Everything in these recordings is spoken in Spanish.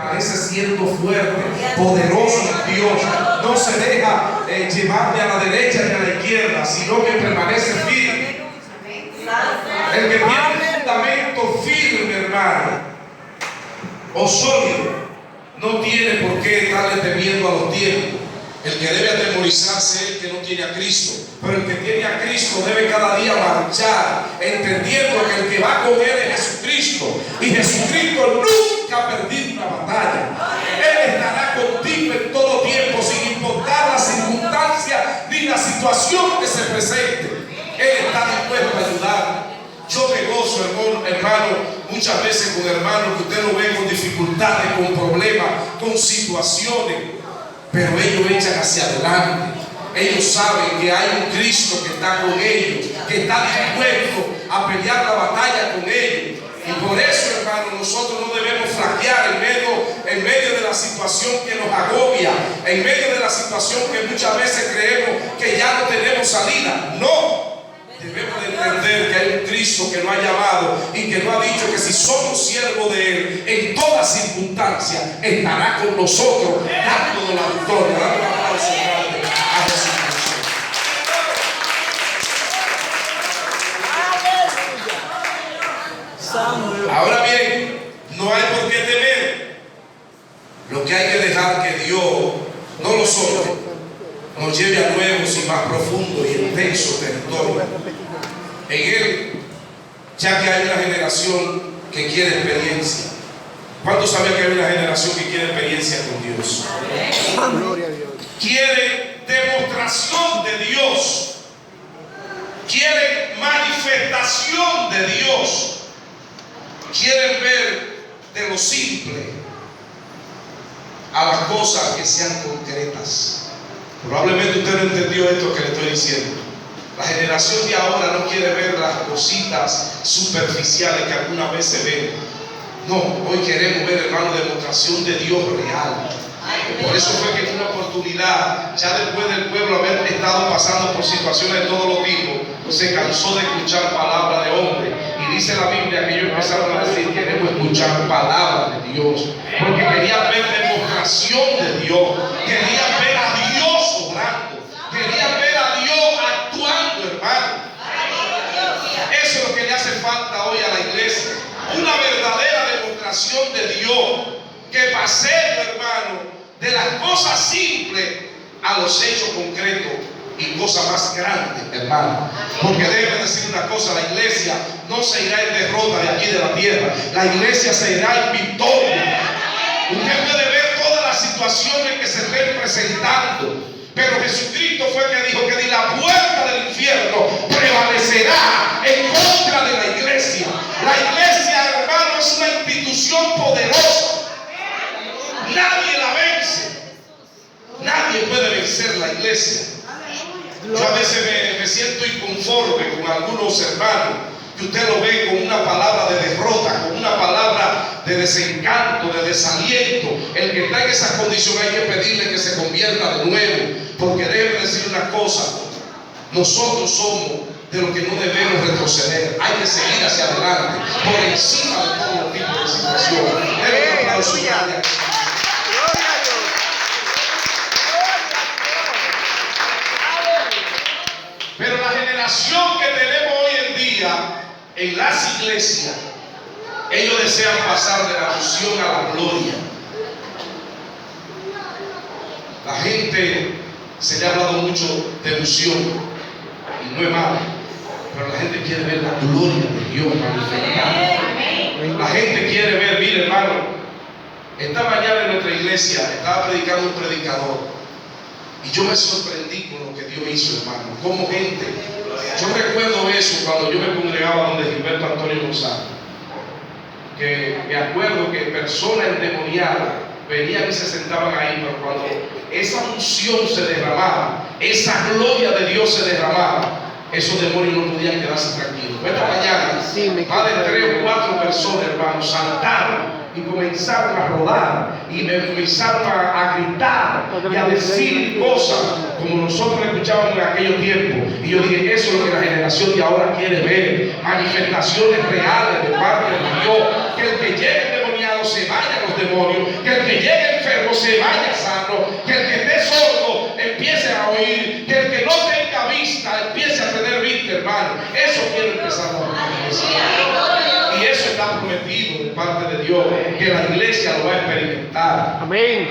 permanece siendo fuerte, poderoso en Dios. No se deja llevar ni a la derecha ni a la izquierda, sino que permanece firme. El que tiene un fundamento firme, hermano, o sólido, no tiene por qué estarle temiendo a los tiempos. El que debe atemorizarse es el que no tiene a Cristo. Pero el que tiene a Cristo debe cada día marchar, entendiendo que el que va con él es Jesucristo. Y Jesucristo nunca ha perdido una batalla. Él estará contigo en todo tiempo, sin importar la circunstancia ni la situación que se presente. Él está dispuesto a ayudar. Yo me gozo, hermano, muchas veces con hermanos que usted lo ve con dificultades, con problemas, con situaciones, pero ellos echan hacia adelante. Ellos saben que hay un Cristo que está con ellos, que está dispuesto a pelear la batalla con ellos. Y por eso, hermano, nosotros no debemos flaquear en medio de la situación que nos agobia, en medio de la situación que muchas veces creemos que ya no tenemos salida. No. Debemos de entender que hay un Cristo que nos ha llamado y que nos ha dicho que si somos siervos de Él, en todas circunstancias estará con nosotros, dándonos la victoria. Dando un aplauso grande a Jesucristo. Ahora bien, no hay por qué temer. Lo que hay que dejar que Dios, no los hombres, nos lleve a nuevos y más profundos y intensos territorios. En Él, ya que hay una generación que quiere experiencia. ¿Cuántos saben que hay una generación que quiere experiencia con Dios? Gloria a Dios. Quiere demostración de Dios. Quiere manifestación de Dios. Quieren ver de lo simple a las cosas que sean concretas. Probablemente usted no entendió esto que le estoy diciendo. La generación de ahora no quiere ver las cositas superficiales que alguna vez se ven. No, hoy queremos ver, hermano, demostración de Dios real. Por eso fue que en una oportunidad, ya después del pueblo haber estado pasando por situaciones de todo tipo, se cansó de escuchar palabras de hombre. Y dice la Biblia que ellos empezaron a decir: queremos escuchar palabras de Dios, porque querían ver demostración de Dios, querían ver a Dios obrando, querían ver a Dios actuando, hermano. Eso es lo que le hace falta hoy a la iglesia, una verdadera demostración de Dios, que pasemos, hermano, de las cosas simples a los hechos concretos y cosas más grandes, hermano. Porque déjeme decir una cosa: la iglesia no se irá en derrota de aquí de la tierra, la iglesia se irá en victoria. Usted puede ver todas las situaciones que se estén presentando, pero Jesucristo fue el que dijo que ni la puerta del infierno prevalecerá en contra de la iglesia. La iglesia, hermano, es una institución poderosa. Nadie la vence. Nadie puede vencer la iglesia. Yo a veces me siento inconforme con algunos hermanos que usted lo ve con una palabra de derrota, con una palabra de desencanto, de desaliento. El que está en esa condición hay que pedirle que se convierta de nuevo, porque debe decir una cosa: nosotros somos de los que no debemos retroceder. Hay que seguir hacia adelante, por encima de todo tipo de situación. Denle un aplauso grande. Pero la generación que tenemos hoy en día en las iglesias, ellos desean pasar de la unción a la gloria. La gente, se le ha hablado mucho de unción, y no es malo, pero la gente quiere ver la gloria de Dios manifestada. La gente quiere ver, mire, hermano, esta mañana en nuestra iglesia estaba predicando un predicador. Y yo me sorprendí con lo que Dios hizo, hermano. Como gente, yo recuerdo eso cuando yo me congregaba donde Gilberto Antonio González. Que me acuerdo que personas endemoniadas venían y se sentaban ahí, pero cuando esa unción se derramaba, esa gloria de Dios se derramaba, esos demonios no podían quedarse tranquilos. Esta mañana, más de 3 o 4 personas, hermanos, saltaron y comenzaron a rodar y me comenzaron a gritar y a decir cosas como nosotros escuchábamos en aquellos tiempos. Y yo dije: eso es lo que la generación de ahora quiere ver, manifestaciones reales de parte de Dios. Que el que llegue endemoniado se vaya a los demonios, que el se vaya sano, que el que esté sordo empiece a oír, que el que no tenga vista empiece a tener vista, hermano. Eso quiere empezar la iglesia. Y eso está prometido de parte de Dios, que la iglesia lo va a experimentar. Amén.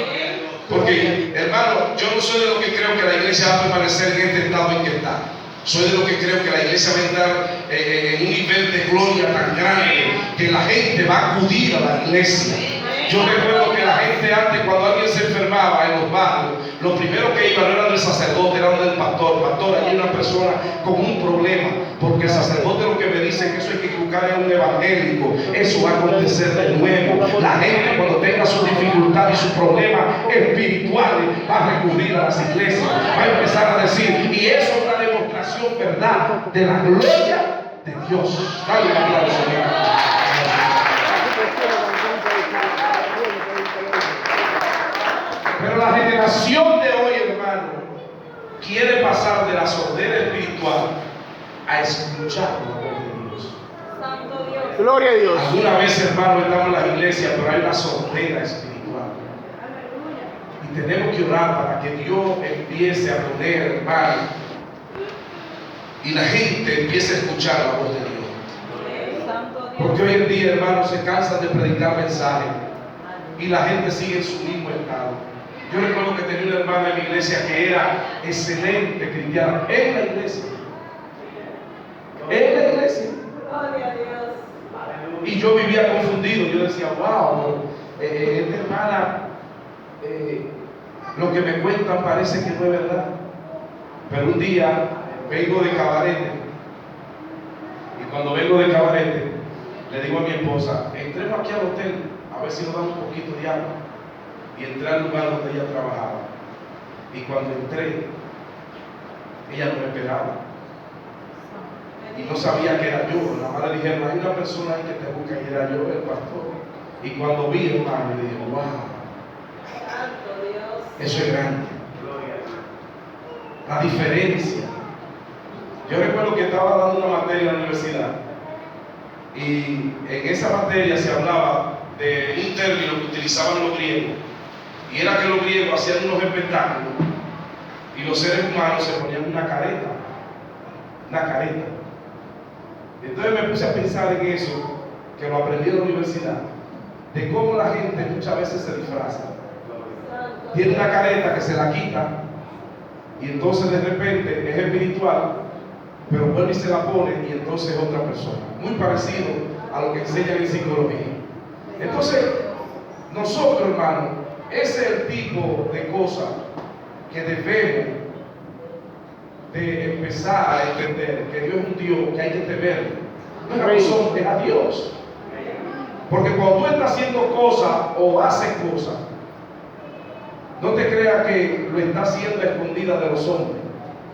Porque, hermano, yo no soy de los que creo que la iglesia va a permanecer en este estado en que está. Soy de los que creo que la iglesia va a entrar en un nivel de gloria tan grande que la gente va a acudir a la iglesia. Yo recuerdo que la gente antes, cuando alguien se enfermaba en los barrios, lo primero que iba no era del sacerdote, era del pastor. Pastor, hay una persona con un problema, porque el sacerdote lo que me dice es que eso hay que buscar en un evangélico. Eso va a acontecer de nuevo. La gente, cuando tenga su dificultad y sus problemas espirituales, va a recurrir a las iglesias, va a empezar a decir, y eso es una demostración, ¿verdad?, de la gloria de Dios. Dale un aplauso, Señor. Pero la generación de hoy, hermano, quiere pasar de la sordera espiritual a escuchar la voz de Dios. Santo Dios. Gloria a Dios. Alguna vez, hermano, estamos en las iglesias, pero hay una sordera espiritual. Y tenemos que orar para que Dios empiece a poner, hermano, y la gente empiece a escuchar la voz de Dios. Santo Dios. Porque hoy en día, hermano, se cansan de predicar mensajes y la gente sigue en su mismo estado. Yo recuerdo que tenía una hermana en mi iglesia que era excelente cristiana en la iglesia. En la iglesia. Gloria a Dios. Y yo vivía confundido. Yo decía, wow, esta hermana, lo que me cuentan parece que no es verdad. Pero un día vengo de Cabarete. Y cuando vengo de Cabarete, le digo a mi esposa, entremos aquí al hotel a ver si nos dan un poquito de agua. Y entré al lugar donde ella trabajaba. Y cuando entré, ella no me esperaba. Y no sabía que era yo. Nada más le dijeron, hay una persona ahí que te busca, y era yo, el pastor. Y cuando vi, hermano, le dije, wow, Santo Dios. eso es grande. La diferencia. Yo recuerdo que estaba dando una materia en la universidad. Y en esa materia se hablaba de un término que utilizaban los griegos. Y era que los griegos hacían unos espectáculos y los seres humanos se ponían una careta. Entonces me puse a pensar en eso, que lo aprendí en la universidad, de cómo la gente muchas veces se disfraza. Tiene una careta que se la quita y entonces de repente es espiritual, pero vuelve y se la pone y entonces es otra persona. Muy parecido a lo que enseñan en psicología. Entonces, nosotros, hermanos, ese es el tipo de cosas que debemos de empezar a entender, que Dios es un Dios que hay que temer. No es a nosotros, es a Dios. Porque cuando tú estás haciendo cosas o haces cosas, no te creas que lo estás haciendo a escondidas de los hombres.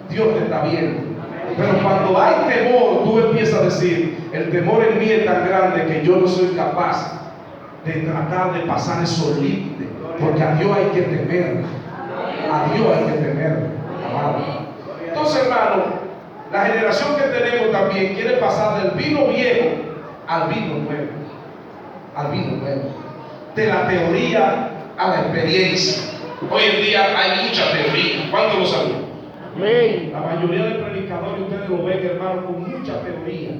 Dios te está viendo. Pero cuando hay temor, tú empiezas a decir, el temor en mí es tan grande que yo no soy capaz de tratar de pasar esos límites. Porque a Dios hay que temer. A Dios hay que temer. Amado. Entonces, hermano, la generación que tenemos también quiere pasar del vino viejo al vino nuevo. Al vino nuevo. De la teoría a la experiencia. Hoy en día hay mucha teoría. ¿Cuántos lo saben? Amén. La mayoría de predicadores ustedes lo ven, hermano, con mucha teoría,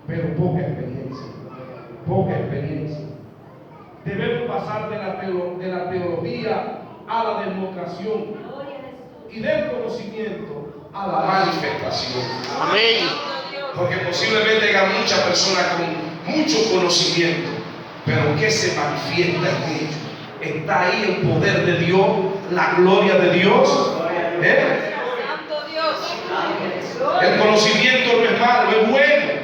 pero poca experiencia. Poca experiencia. Debemos pasar de la teología a la demostración y del conocimiento a la manifestación. Amén. Porque posiblemente haya muchas personas con mucho conocimiento, pero ¿qué se manifiesta en ellos? Está ahí el poder de Dios, la gloria de Dios. Santo Dios. El conocimiento no es malo, es bueno.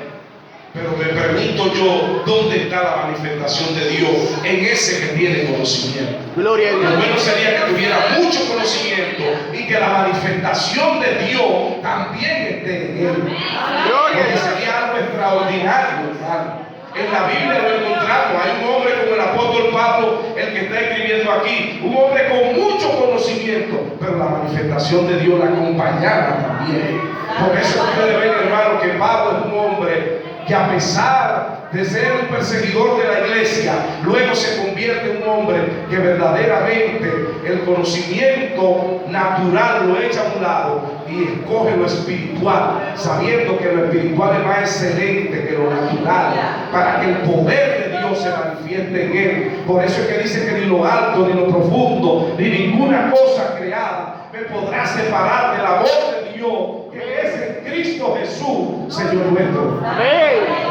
Pero me pregunto yo, ¿dónde está la manifestación de Dios en ese que tiene conocimiento? Gloria a Lo Dios. bueno sería que tuviera mucho conocimiento y que la manifestación de Dios también esté en él. Gloria a Porque Dios. sería algo extraordinario, hermano. En la Biblia lo encontramos. Hay un hombre como el apóstol Pablo, el que está escribiendo aquí, un hombre con mucho conocimiento, pero la manifestación de Dios la acompañaba también. Por eso ustedes ven, hermano, que Pablo es un hombre que a pesar de ser un perseguidor de la iglesia, luego se convierte en un hombre que verdaderamente el conocimiento natural lo echa a un lado y escoge lo espiritual, sabiendo que lo espiritual es más excelente que lo natural, para que el poder de Dios se manifieste en él. Por eso es que dice que ni lo alto, ni lo profundo, ni ninguna cosa creada me podrá separar del amor de Dios que es en Cristo Jesús, Señor nuestro. Amén.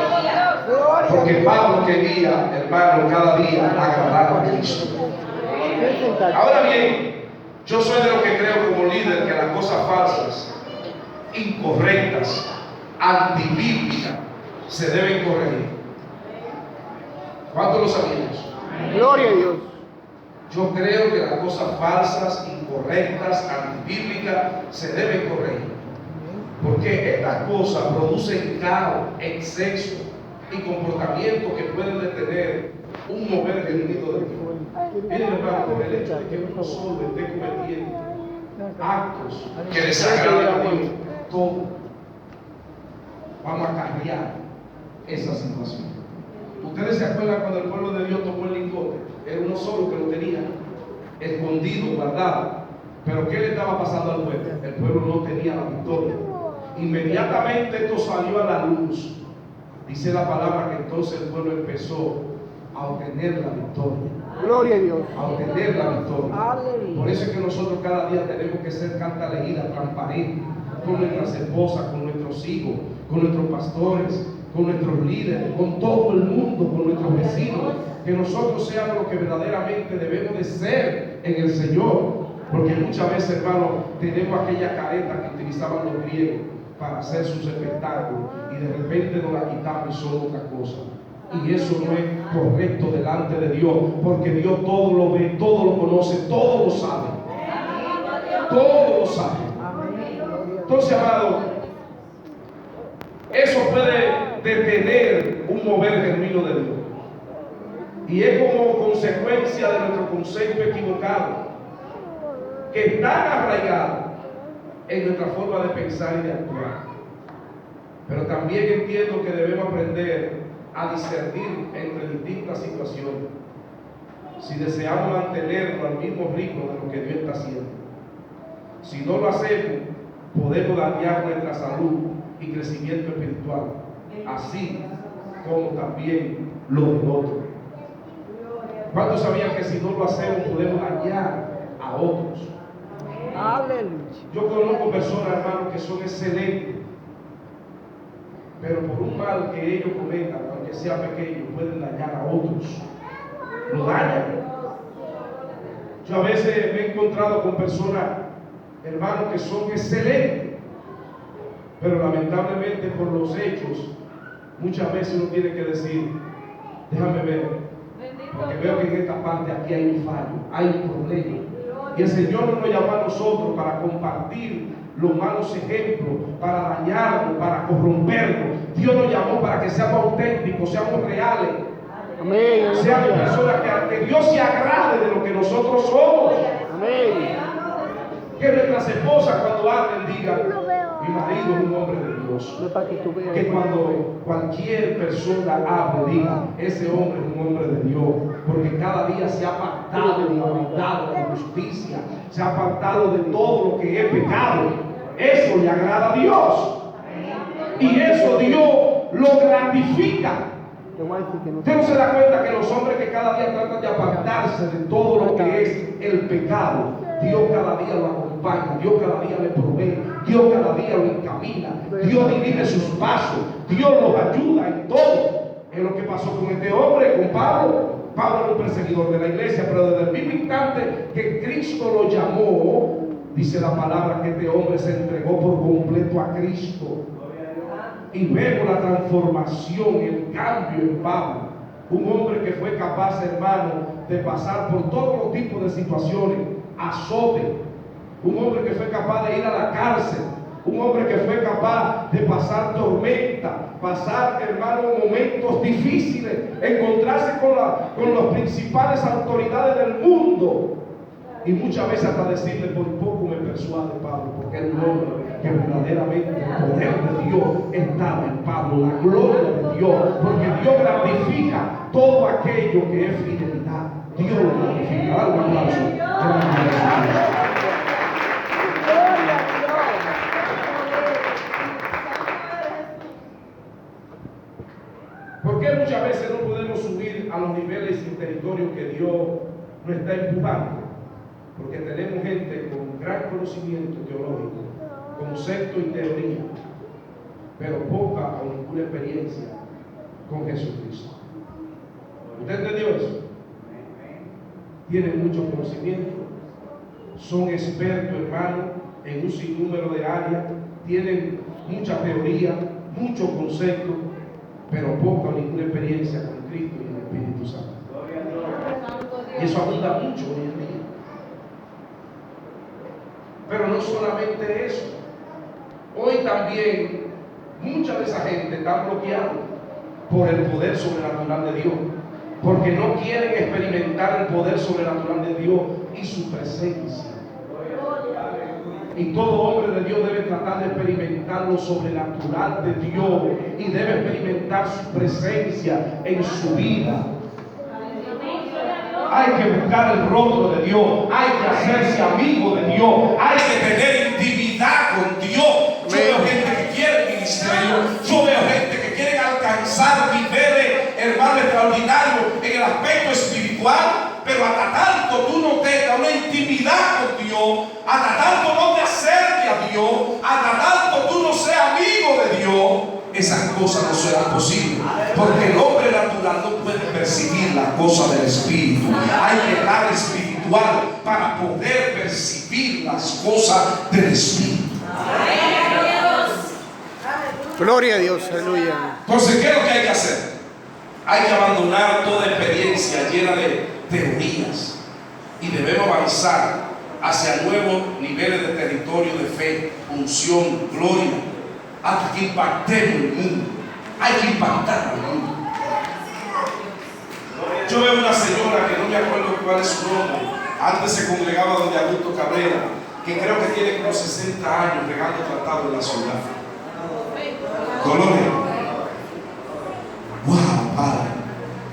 Porque Pablo quería, hermano, cada día agradar a Cristo. Ahora bien, yo soy de los que creo como líder que las cosas falsas, incorrectas, antibíblicas, se deben corregir. ¿Cuántos lo sabíamos? Gloria a Dios. Yo creo que las cosas falsas, incorrectas, antibíblicas, se deben corregir. Porque estas cosas producen caos, exceso y comportamientos que pueden detener un mover genuino de Dios. Miren, hermano, el hecho de que uno solo esté cometiendo actos que desagraden a Dios, todo vamos a cambiar esa situación. Ustedes se acuerdan cuando el pueblo de Dios tomó el lingote, era uno solo que lo tenía, escondido, guardado. Pero ¿qué le estaba pasando al pueblo? El pueblo no tenía la victoria. Inmediatamente esto salió a la luz. Dice la palabra que entonces el pueblo empezó a obtener la victoria. Gloria a Dios. A obtener la victoria. Aleluya. Por eso es que nosotros cada día tenemos que ser cantalegidas, transparentes, con nuestras esposas, con nuestros hijos, con nuestros pastores, con nuestros líderes, con todo el mundo, con nuestros vecinos, que nosotros seamos lo que verdaderamente debemos de ser en el Señor. Porque muchas veces, hermano, tenemos aquella careta que utilizaban los griegos para hacer sus espectáculos y de repente nos la quitamos y son otra cosa. Y eso no es correcto delante de Dios, porque Dios todo lo ve, todo lo conoce, todo lo sabe. Todo lo sabe. Entonces, amado, eso puede detener un mover genuino de Dios. Y es como consecuencia de nuestro concepto equivocado, que está arraigado en nuestra forma de pensar y de actuar. Pero también entiendo que debemos aprender a discernir entre distintas situaciones, si deseamos mantenernos al mismo ritmo de lo que Dios está haciendo. Si no lo hacemos, podemos dañar nuestra salud y crecimiento espiritual, así como también lo del otro. ¿Cuántos sabían que si no lo hacemos podemos dañar a otros? Aleluya. Yo conozco personas, hermanos, que son excelentes, pero por un mal que ellos cometan, aunque sea pequeño, pueden dañar a otros. Lo dañan. Yo a veces me he encontrado con personas, hermanos, que son excelentes, pero lamentablemente por los hechos, muchas veces uno tiene que decir, déjame ver, porque veo que en esta parte aquí hay un fallo, hay un problema. Y el Señor no nos llamó a nosotros para compartir los malos ejemplos, para dañarnos, para corrompernos. Dios nos llamó para que seamos auténticos, seamos reales. Amén. Seamos personas que Dios se agrade de lo que nosotros somos. Amén. Que nuestras esposas cuando hablen digan, mi marido es un hombre de Dios. No es para que tú veas. Que cuando cualquier persona hable, diga, ese hombre es un hombre de Dios, porque cada día se ha apartado de la maldad, de la injusticia, se ha apartado de todo lo que es pecado. Eso le agrada a Dios, y eso Dios lo gratifica. Te voy a decir que no. Usted no se da cuenta que los hombres que cada día tratan de apartarse de todo lo que es el pecado, Dios cada día lo acompaña, Dios cada día le provee, Dios cada día lo encamina, Dios dirige sus pasos, Dios los ayuda en todo. Es lo que pasó con este hombre, con Pablo. Pablo era un perseguidor de la iglesia, pero desde el mismo instante que Cristo lo llamó, dice la palabra que este hombre se entregó por completo a Cristo. Y vemos la transformación, el cambio en Pablo. Un hombre que fue capaz, hermano, de pasar por todos los tipos de situaciones, azote. Un hombre que fue capaz de ir a la cárcel. Un hombre que fue capaz de pasar tormenta, pasar, hermano, momentos difíciles, encontrarse con las principales autoridades del mundo. Y muchas veces hasta decirle, por poco me persuade Pablo, porque él logra que verdaderamente el poder de Dios estaba en Pablo, la gloria de Dios, porque Dios gratifica todo aquello que es fidelidad. Dios lo gratifica. Dale un aplauso. ¿Por qué muchas veces no podemos subir a los niveles y territorios que Dios nos está empujando? Porque tenemos gente con gran conocimiento teológico, concepto y teoría, pero poca o ninguna experiencia con Jesucristo. ¿Usted entendió eso? Tienen mucho conocimiento, son expertos, hermano, en un sinnúmero de áreas, tienen mucha teoría, mucho concepto, pero poca o ninguna experiencia con Cristo y el Espíritu Santo. Y eso abunda mucho hoy en día. Pero no solamente eso. Hoy también mucha de esa gente está bloqueada por el poder sobrenatural de Dios, porque no quieren experimentar el poder sobrenatural de Dios y su presencia. Y todo hombre de Dios debe tratar de experimentar lo sobrenatural de Dios y debe experimentar su presencia en su vida. Hay que buscar el rostro de Dios, hay que hacerse amigo de Dios, hay que tener intimidad con Dios. Yo veo gente que quiere el ministerio, yo veo gente que quiere alcanzar niveles, hermano, extraordinarios en el aspecto espiritual, pero hasta tanto tú no tengas una intimidad con Dios, hasta tanto no te acerques a Dios, hasta tanto tú no seas amigo de Dios, esas cosas no serán posibles, porque el hombre natural no puede percibir las cosas del Espíritu. Hay que estar espiritual para poder percibir las cosas del Espíritu. Gloria a Dios, aleluya. Entonces, ¿qué es lo que hay que hacer? Hay que abandonar toda experiencia llena de teorías y debemos avanzar hacia nuevos niveles de territorio de fe, unción, gloria, hasta que impactemos el mundo. Hay que impactar al mundo. Yo veo una señora que no me acuerdo cuál es su nombre, antes se congregaba donde Augusto Cabrera, que creo que tiene como 60 años regando tratado en la ciudad. Dolores. Wow, Padre.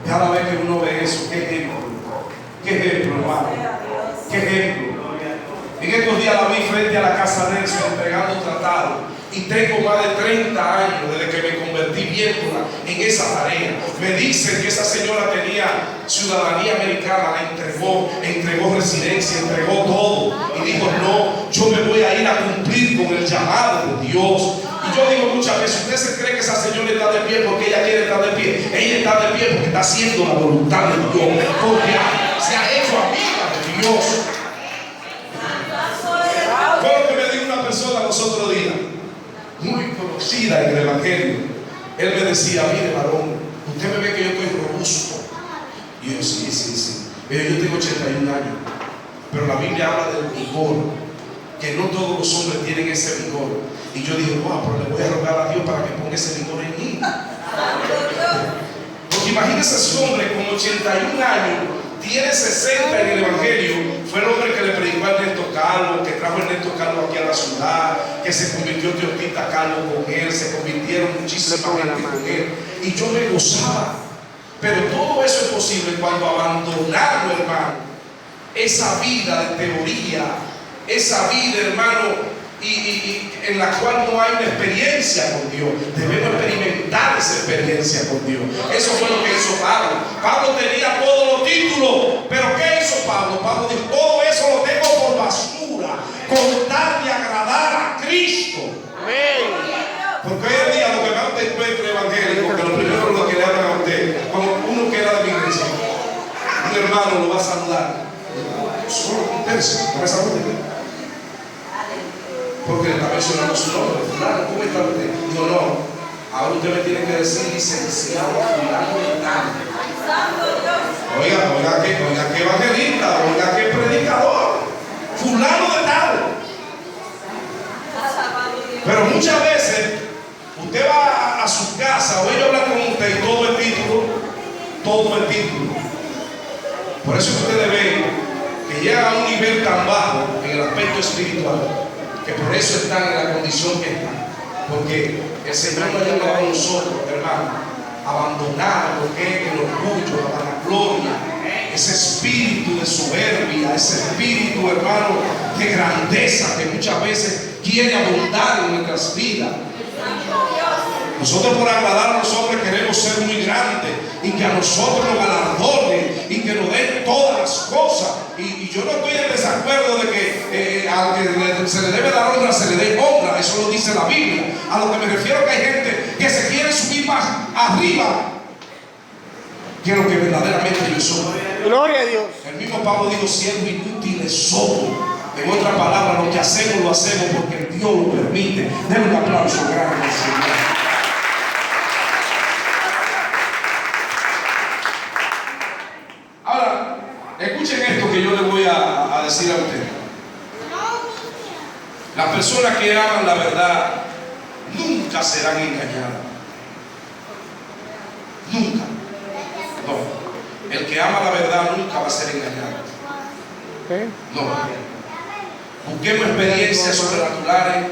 Cada vez que uno ve eso, qué ejemplo, hermano. Qué ejemplo. En estos días la vi frente a la casa de Nelson entregando tratados. Y tengo más de 30 años desde que me convertí viéndola en esa tarea. Me dicen que esa señora tenía ciudadanía americana, la entregó residencia, entregó todo. Y dijo, no, yo me voy a ir a cumplir con el llamado de Dios. Y yo digo muchas veces, usted se cree que esa señora está de pie porque ella quiere estar de pie. Ella está de pie porque está haciendo la voluntad de Dios, porque se ha hecho amiga de Dios. Fue lo que me dijo una persona los otros días, muy conocida en el Evangelio. Él me decía, mire varón, usted me ve que yo estoy robusto. Y yo, sí. Pero yo tengo 81 años. Pero la Biblia habla del vigor, que no todos los hombres tienen ese vigor. Y yo dije, wow, pero le voy a rogar a Dios para que ponga ese vigor en mí. Porque imagínese ese hombre con 81 años, tiene 60 en el Evangelio. Fue el hombre que le predicó a Ernesto Carlos, que trajo a Ernesto Carlos aquí a la ciudad, que se convirtió Teotita Carlos con él, se convirtieron muchísima gente con él. Y yo me gozaba. Pero todo eso es posible cuando abandonamos, hermano, esa vida de teoría, esa vida, hermano, y en la cual no hay una experiencia con Dios. Debemos experimentar esa experiencia con Dios. Eso fue lo que hizo Pablo. Pablo tenía todos los títulos, pero ¿qué hizo Pablo? Pablo dijo, todo eso lo tengo por basura, con tal de agradar a Cristo. Porque hoy en día lo que más usted encuentra evangélico, que lo primero es lo que le hablan a usted, como uno que era de mi iglesia, un hermano lo va a saludar, solo conténse, no me salude, porque le está mencionando su nombre. Fulano, ¿cómo está usted? No, ahora usted me tiene que decir licenciado fulano de tal. Oiga qué evangelista, oiga qué predicador, fulano de tal. Pero muchas veces usted va a su casa o ellos hablan con usted y todo el título. Por eso ustedes ven que que llegan a un nivel tan bajo en el aspecto espiritual, que por eso están en la condición que están. Porque el Señor nos ha llamado a nosotros, hermano, a abandonar lo que es el orgullo, la vanagloria, ese espíritu de soberbia, ese espíritu, hermano, de grandeza que muchas veces quiere abundar en nuestras vidas. Nosotros, por agradar a los hombres, queremos ser muy grandes y que a nosotros nos galardonen y que nos den todas las cosas. Y yo no estoy en desacuerdo de que al que se le debe dar honra, se le dé honra. Eso lo dice la Biblia. A lo que me refiero es que hay gente que se quiere subir más arriba que lo que verdaderamente yo soy. Gloria a Dios. El mismo Pablo dijo: siendo inútiles somos. En otras palabras, lo que hacemos lo hacemos porque Dios lo permite. Denle un aplauso grande al Señor. Ahora, escuchen esto que yo les voy a decir a ustedes. Las personas que aman la verdad nunca serán engañadas. Nunca. No. El que ama la verdad nunca va a ser engañado. No. Busquemos experiencias sobrenaturales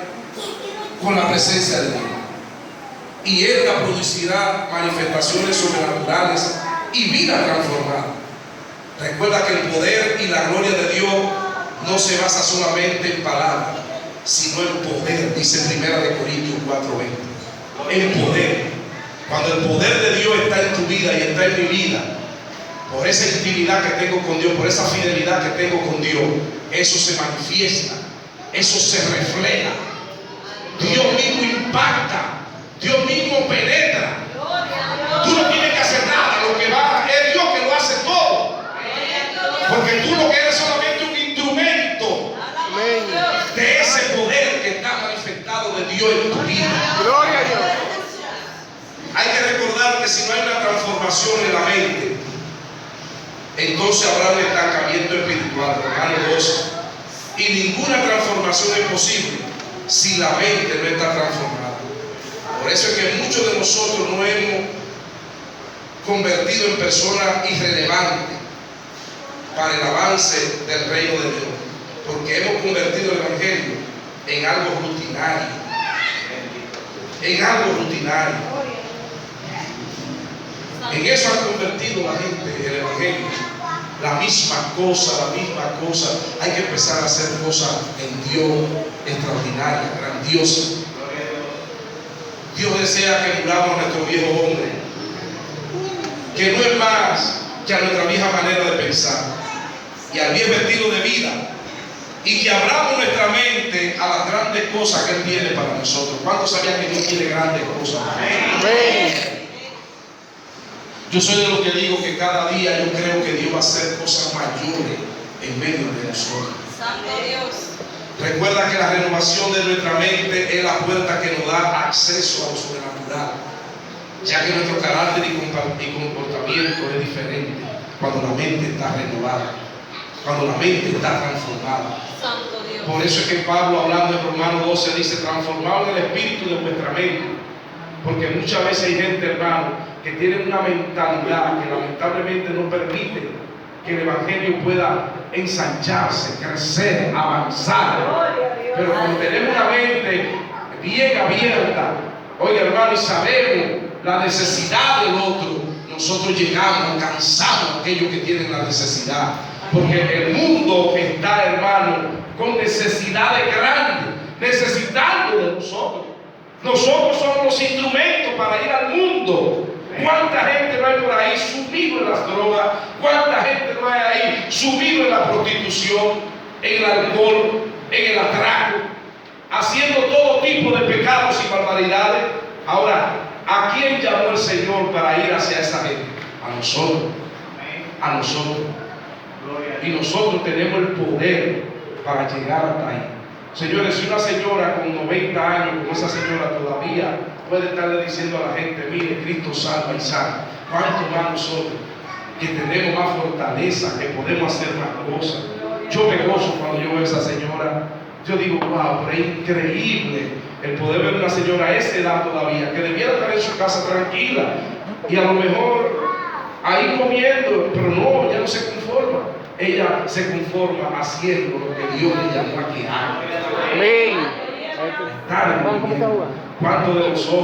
con la presencia de Dios. Y Él producirá manifestaciones sobrenaturales y vida transformada. Recuerda que el poder y la gloria de Dios no se basa solamente en palabras, sino en poder, dice 1 Corintios 4:20. En poder. Cuando el poder de Dios está en tu vida y está en mi vida, por esa intimidad que tengo con Dios, por esa fidelidad que tengo con Dios, eso se manifiesta, eso se refleja. Dios mismo impacta, Dios mismo penetra. Tú no tienes que hacer nada, lo que va es Dios que lo hace todo. Porque tú lo que eres solamente un instrumento de ese poder que está manifestado de Dios en tu vida. Gloria a Dios. Hay que recordar que si no hay una transformación en la mente, entonces habrá un estancamiento espiritual, hermano 12. Y ninguna transformación es posible si la mente no está transformada. Por eso es que muchos de nosotros nos hemos convertido en personas irrelevantes para el avance del reino de Dios, porque hemos convertido el evangelio en algo rutinario, en algo rutinario. En eso ha convertido la gente el evangelio, la misma cosa. Hay que empezar a hacer cosas en Dios extraordinarias, grandiosas. Dios desea que muramos a nuestro viejo hombre, que no es más que a nuestra vieja manera de pensar y al viejo estilo de vida, y que abramos nuestra mente a las grandes cosas que Él tiene para nosotros. ¿Cuántos sabían que Dios tiene grandes cosas? Amén. Yo soy de los que digo que cada día yo creo que Dios va a hacer cosas mayores en medio de nosotros. Santo Dios. Recuerda que la renovación de nuestra mente es la puerta que nos da acceso a lo sobrenatural, ya que nuestro carácter y comportamiento es diferente cuando la mente está renovada, cuando la mente está transformada. Santo Dios. Por eso es que Pablo, hablando en Romanos 12, dice: transformado en el espíritu de vuestra mente. Porque muchas veces hay gente, hermano, que tiene una mentalidad que lamentablemente no permite que el evangelio pueda ensancharse, crecer, avanzar. Pero cuando tenemos una mente bien abierta, oye, hermano, y sabemos la necesidad del otro, nosotros llegamos, alcanzamos a aquellos que tienen la necesidad. Porque el mundo está, hermano, con necesidades grandes, necesitando de nosotros. Nosotros somos los instrumentos para ir al mundo. ¿Cuánta gente no hay por ahí sumido en las drogas? ¿Cuánta gente no hay ahí sumido en la prostitución, en el alcohol, en el atraco, haciendo todo tipo de pecados y barbaridades? Ahora, ¿a quién llamó el Señor para ir hacia esa gente? A nosotros. A nosotros. Y nosotros tenemos el poder para llegar hasta ahí. Señores, si una señora con 90 años, como esa señora todavía puede estarle diciendo a la gente: mire, Cristo salva y sana, ¿cuánto más nosotros que tenemos más fortaleza, que podemos hacer más cosas? Yo me gozo cuando yo veo a esa señora. Yo digo: wow, pero es increíble el poder ver a una señora a esa edad todavía, que debiera estar en su casa tranquila y a lo mejor ahí comiendo, pero no, ya no se conforma. ella se conforma haciendo lo que Dios le llamó a que haga. Amén. Tal, ¿Cómo está jugando? ¿cuántos de nosotros